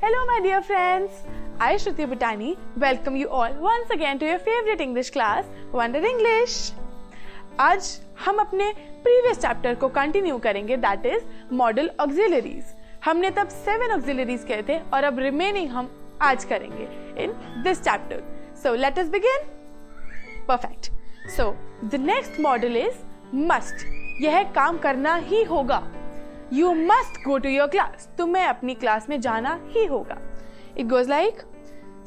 Hello my dear friends, I Shruti Bhutani welcome you all once again to your favorite English class, Wonder English. आज हम अपने previous chapter को continue करेंगे, that is model auxiliaries. हमने तब 7 auxiliaries किए थे और अब रिमेनिंग हम आज करेंगे in this chapter. So let us begin. Perfect. So the next model is must. यह काम करना ही होगा. You must go to your class. तुम्हें अपनी क्लास में जाना ही होगा. It goes like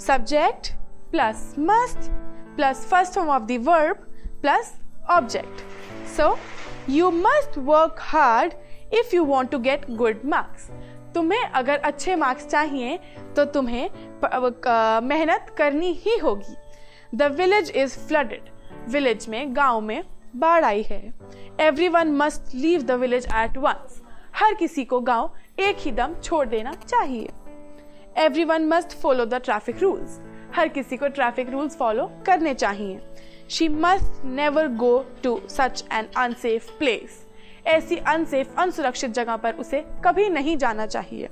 subject plus must plus first form of the verb plus object. So you must work hard if you want to get good marks. तुम्हें अगर अच्छे marks चाहिए तो तुम्हें मेहनत करनी ही होगी. The village is flooded. Village में, गांव में बाढ़ आई है. Everyone must leave the village at once. हर किसी को गांव एक ही दम छोड़ देना चाहिए. Everyone must follow the traffic rules. हर किसी को ट्रैफिक रूल्स फॉलो करने चाहिए. She must never go to such an unsafe place. ऐसी अनसेफ, अनसुरक्षित जगह पर उसे कभी नहीं जाना चाहिए.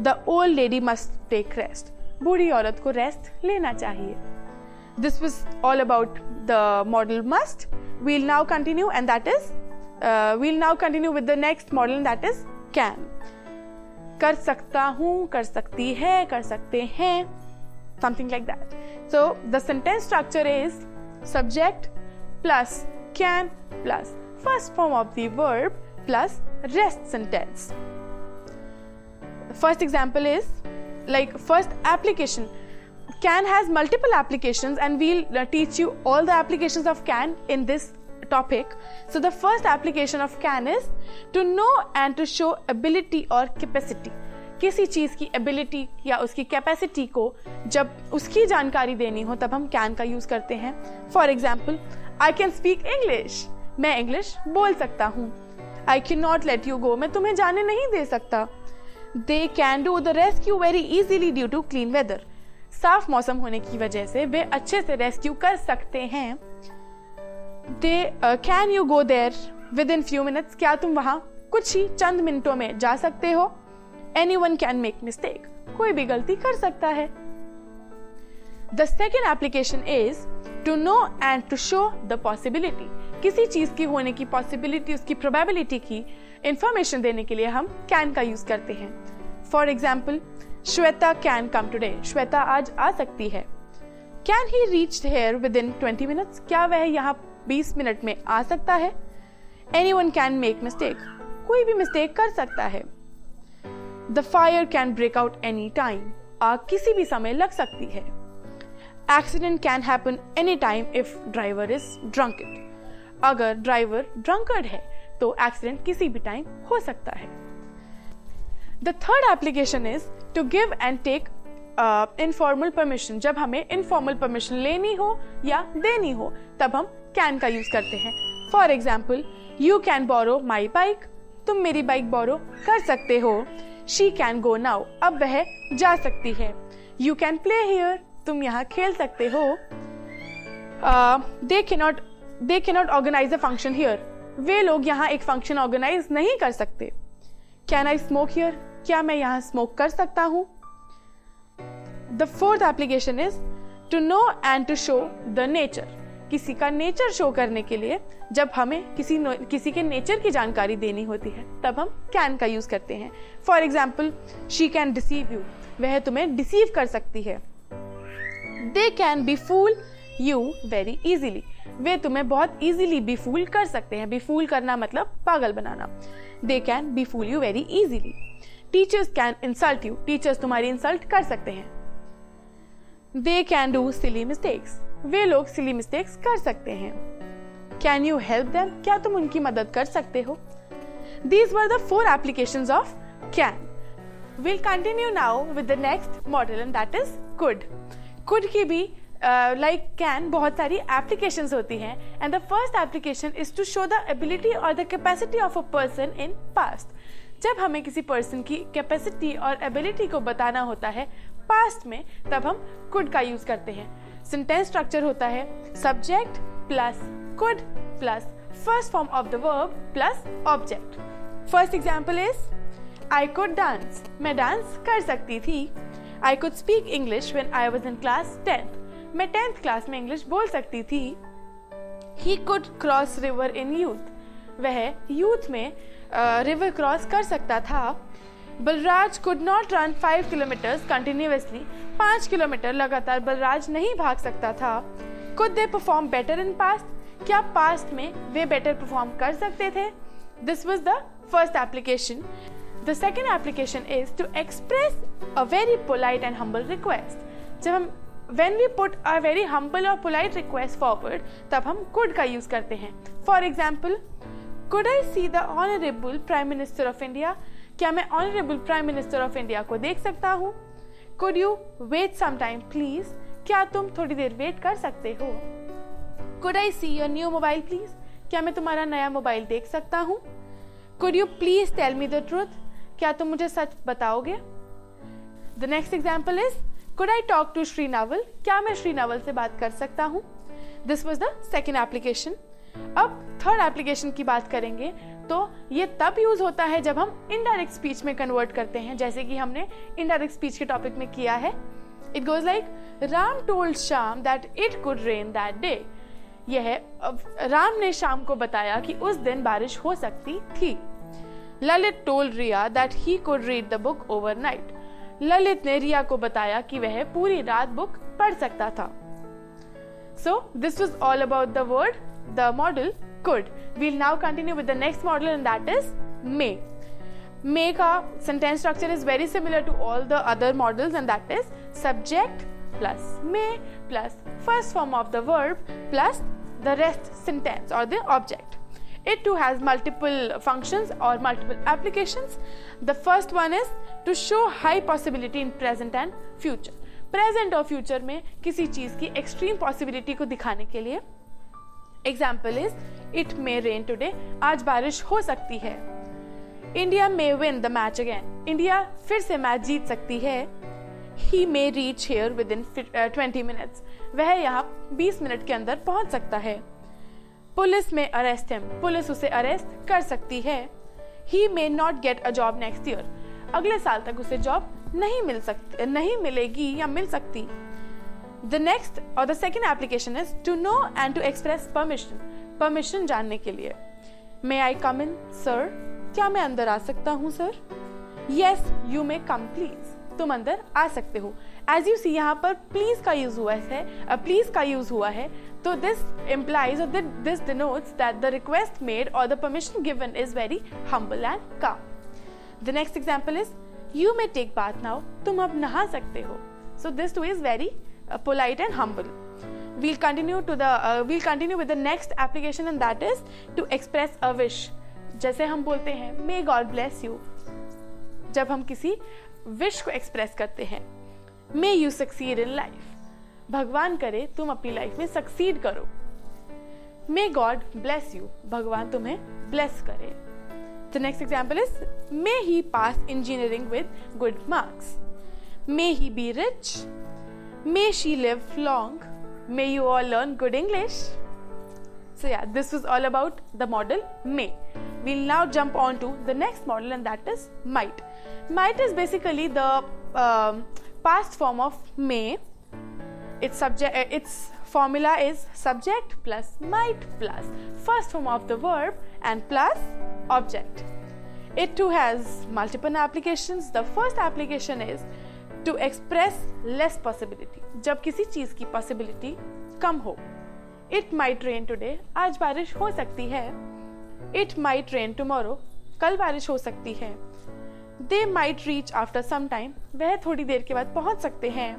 The old lady must take rest. बूढ़ी औरत को रेस्ट लेना चाहिए. This was all about the model must. We'll now continue and that is we'll now continue with the next model and that is can. कर सकता हूँ, कर सकती है, कर सकते हैं, something like that. So the sentence structure is subject plus can plus first form of the verb plus rest sentence. First example is like first application. Can has multiple applications and we'll teach you all the applications of can in this topic. So the first application of can is to know and to show ability or capacity. किसी चीज की ability या उसकी capacity को जब उसकी जानकारी देनी हो तब हम can का यूज करते हैं. For example, I can speak English. मैं English बोल सकता हूँ. I cannot let you go. मैं तुम्हें जाने नहीं दे सकता. They can do the rescue very easily due to clean weather. साफ मौसम होने की वजह से वे अच्छे से रेस्क्यू कर सकते हैं. Can you go there within few minutes? क्या तुम वहां कुछ ही चंद मिनटों में जा सकते हो? Anyone can make mistake. कोई भी गलती कर सकता है. The second application is to know and to show the possibility. किसी चीज की होने की possibility, उसकी probability की information देने के लिए हम can का यूज करते हैं. For example, Shweta can come today. Shweta आज आ सकती है. Can he reach here within 20 minutes? क्या वह यहाँ 20 मिनट में आ सकता है? Anyone can make mistake. कोई भी मिस्टेक कर सकता है. The fire can break out any time. आग किसी भी समय लग सकती है. Accident can happen any time if driver is drunken. अगर ड्राइवर ड्रंकर्ड है तो एक्सीडेंट किसी भी टाइम हो सकता है. The third application is to give and take informal permission. जब हमें इनफॉर्मल परमिशन लेनी हो या देनी हो तब हम कैन का यूज करते हैं. For example, you can borrow my bike. तुम मेरी बाइक बोरो कर सकते हो. She can go now. अब वह जा सकती है. You can play here. तुम यहाँ खेल सकते हो. They cannot organise a function here. वे लोग यहाँ एक फंक्शन ऑर्गेनाइज नहीं कर सकते. Can I smoke here. क्या मैं यहाँ स्मोक कर सकता हूँ? The fourth application is to know and to show the nature. किसी का नेचर शो करने के लिए जब हमें किसी के नेचर की जानकारी देनी होती है तब हम can का यूज करते हैं. For example, she can deceive you. वह तुम्हें डिसीव कर सकती है. They can befool you very easily. वे तुम्हें बहुत easily befool कर सकते हैं. befool करना मतलब पागल बनाना. They can befool you very easily. Teachers can insult you. Teachers तुम्हारी इंसल्ट कर सकते हैं. They can do silly mistakes. वे लोग silly mistakes कर सकते हैं. Can you help them? क्या तुम उनकी मदद कर सकते हो? These were the 4 applications of can. We'll continue now with the next model and that is could. Could की भी like can बहुत सारी applications होती हैं and the first application is to show the ability or the capacity of a person in past. जब हमें किसी person की कैपेसिटी और एबिलिटी को बताना होता है पास्ट में तब हम कुड का यूज करते हैं. सेंटेंस स्ट्रक्चर होता है subject plus could plus first form of the verb plus object. First example is I could dance. मैं डांस कर सकती थी. I could speak English when I was in class 10th. मैं 10th class में English बोल सकती थी. He could cross river in youth. वह यूथ में रिवर क्रॉस कर सकता था. Balraj could not run 5 kilometers continuously. 5 kilometre लगातार बलराज नहीं भाग सकता था. Could they perform better in past? क्या पास्ट में वे बेटर परफॉर्म कर सकते थे? This was the first application. The second application is to express a very polite and humble request. जब हम when we put a very humble or polite request forward, तब हम could का use करते हैं. For example, could I see the honorable Prime Minister of India? क्या मैं honorable Prime Minister of India को देख सकता हूँ? Could you wait some time, please? क्या तुम थोड़ी देर वेट कर सकते हो? Could I see your new mobile, please? क्या मैं तुम्हारा नया मोबाइल देख सकता हूँ? Could you please tell me the truth? क्या तुम मुझे सच बताओगे? The next example is, could I talk to Sri Naval? क्या मैं श्री नावल से बात कर सकता हूँ? This was the second application. अब थर्ड एप्लीकेशन की बात करेंगे तो ये तब यूज होता है जब हम इनडायरेक्ट स्पीच में कन्वर्ट करते हैं, जैसे कि हमने इनडायरेक्ट स्पीच के टॉपिक में किया है. It goes like, Ram told Shyam that it could rain that day. यह राम ने शाम को बताया कि उस दिन बारिश हो सकती थी. Lalit told Riya that he could read the book overnight. Lalit ने रिया को बताया कि वह पूरी रात बुक पढ़ सकता था. So this was all about the word, the model could. We'll now continue with the next model and that is may. May का sentence structure is very similar to all the other models and that is subject plus may plus first form of the verb plus the rest sentence or the object. It too has multiple functions or multiple applications. The first one is to show high possibility in present and future. Present और future में किसी चीज की extreme possibility को दिखाने के लिए. Example is, it may rain today. आज बारिश हो सकती है. India may win the match again. India फिर से मैच जीत सकती है. He may reach here within 20 minutes. वह यहाँ 20 मिनट के अंदर पहुंच सकता है. पुलिस में अरेस्ट हिम. पुलिस उसे अरेस्ट कर सकती है. He may not get a job next year. अगले साल तक उसे जॉब नहीं मिलेगी या मिल सकती. The next or the second application is to know and to express permission. Permission जानने के लिए. May I come in, sir? क्या मैं अंदर आ सकता हूँ, sir? Yes, you may come, please. तुम अंदर आ सकते हो. As you see यहाँ पर please का यूज हुआ है, तो this implies or this denotes that the request made or the permission given is very humble and calm. The next example is, you may take bath now. तुम अब नहा सकते हो. So this too is very polite and humble. We'll continue with the next application and that is to express a wish. जैसे हम बोलते हैं May God bless you. जब हम किसी विश को एक्सप्रेस करते हैं. May you succeed in life. भगवान करे तुम अपनी लाइफ में सक्सीड करो. May God bless you. भगवान तुम्हें ब्लेस करे. The next example is, may he pass engineering with good marks. May he be rich. May she live long. May you all learn good English. So yeah, this was all about the model may. We'll now jump on to the next model and that is might. Might is basically the past form of may. Its formula is subject plus might plus first form of the verb and plus object. It too has multiple applications. The first application is to express less possibility. जब किसी चीज की possibility कम हो. It might rain today. आज बारिश हो सकती है. It might rain tomorrow. कल बारिश हो सकती है. They might reach after some time. वह थोड़ी देर के बाद पहुंच सकते हैं.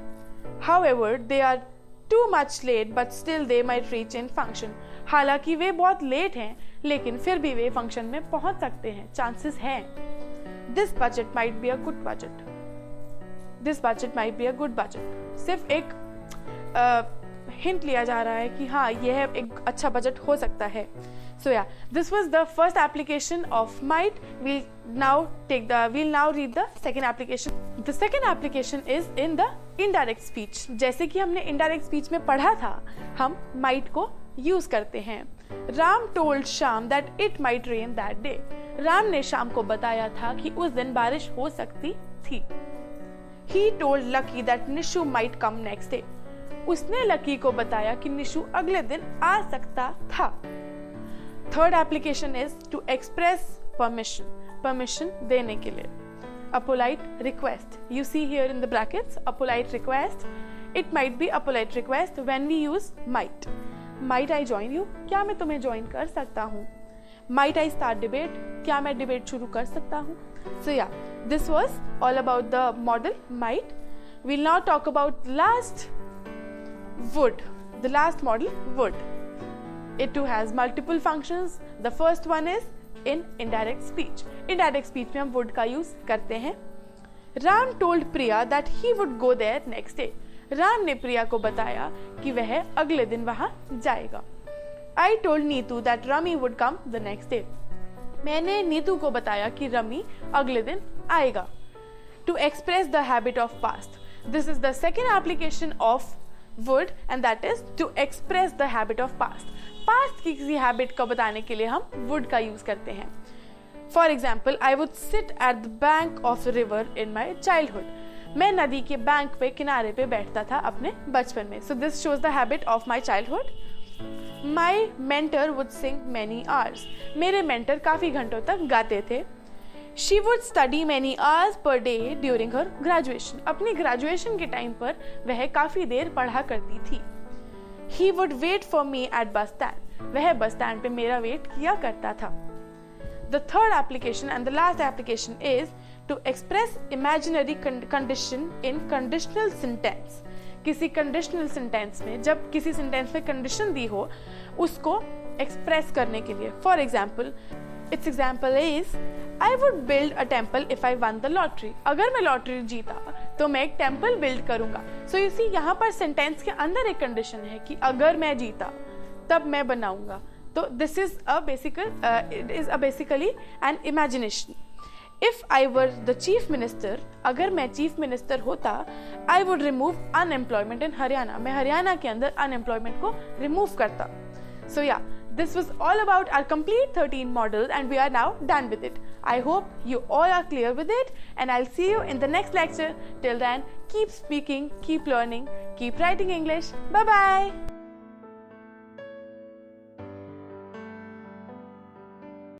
However, they are too much late, but still they might reach in function. हालांकि वे बहुत लेट हैं, लेकिन फिर भी वे फंक्शन में पहुंच सकते हैं. चांसेस हैं. This budget might be a good budget. This budget might be a good budget. सिर्फ एक हिंट लिया जा रहा है कि हाँ यह एक अच्छा बजट हो सकता है. So yeah, this was the first application of might. We'll now read the second application. The second application is in the indirect speech. जैसे कि हमने indirect speech में पढ़ा था, हम might को use करते हैं. Ram told Shyam that it might rain that day. Ram ने शाम को बताया था कि उस दिन बारिश हो सकती थी. He told Lucky that Nishu might come next day. उसने लकी को बताया कि निशु अगले दिन आ सकता था. Third application is to express permission. Permission देने के लिए. A polite request. You see here in the brackets a polite request. It might be a polite request when we use might. Might I join you? क्या मैं तुम्हें join कर सकता हूँ? Might I start debate? क्या मैं debate शुरू कर सकता हूँ? So yeah, this was all about the model might. We'll now talk about last would. The last model would. It too has multiple functions. The first one is in indirect speech. Indirect speech में हम would का use करते हैं. Ram told Priya that he would go there next day. Ram ने प्रिया को बताया कि वह अगले दिन वहां जाएगा. I told Neetu that Rami would come the next day. मैंने नीतू को बताया कि रमी अगले दिन आएगा. To express the habit of past. This is the second application of would and that is to express the habit of past. Past की किसी habit को बताने के लिए हम would का use करते हैं. For example, I would sit at the bank of the river in my childhood. मैं नदी के बैंक पे किनारे पे बैठता था अपने बचपन में. So this shows the habit of my childhood. My mentor would sing many hours. मेरे mentor काफी घंटों तक गाते थे. She would study many hours per day during her graduation. अपनी graduation के टाइम पर वह काफी देर पढ़ा करती थी. He would wait for me at bus stand. वह बस स्टैंड पे मेरा वेट किया करता था. The third application and the last application is to express imaginary condition in conditional sentence. किसी conditional sentence में जब किसी sentence में condition दी हो उसको express करने के लिए. For example, its example is I would build a temple if I won the lottery. अगर मैं लॉटरी जीता तो मैं एक टेम्पल बिल्ड करूंगा. So you see यहाँ पर सेंटेंस के अंदर एक कंडीशन है कि अगर मैं जीता तब मैं बनाऊंगा. तो this is basically an imagination. If I were the chief minister, अगर मैं चीफ मिनिस्टर होता, I would remove unemployment in Haryana. मैं हरियाणा के अंदर unemployment को remove करता. So yeah, this was all about our complete 13 models and we are now done with it. I hope you all are clear with it and I'll see you in the next lecture. Till then, keep speaking, keep learning, keep writing English. Bye-bye.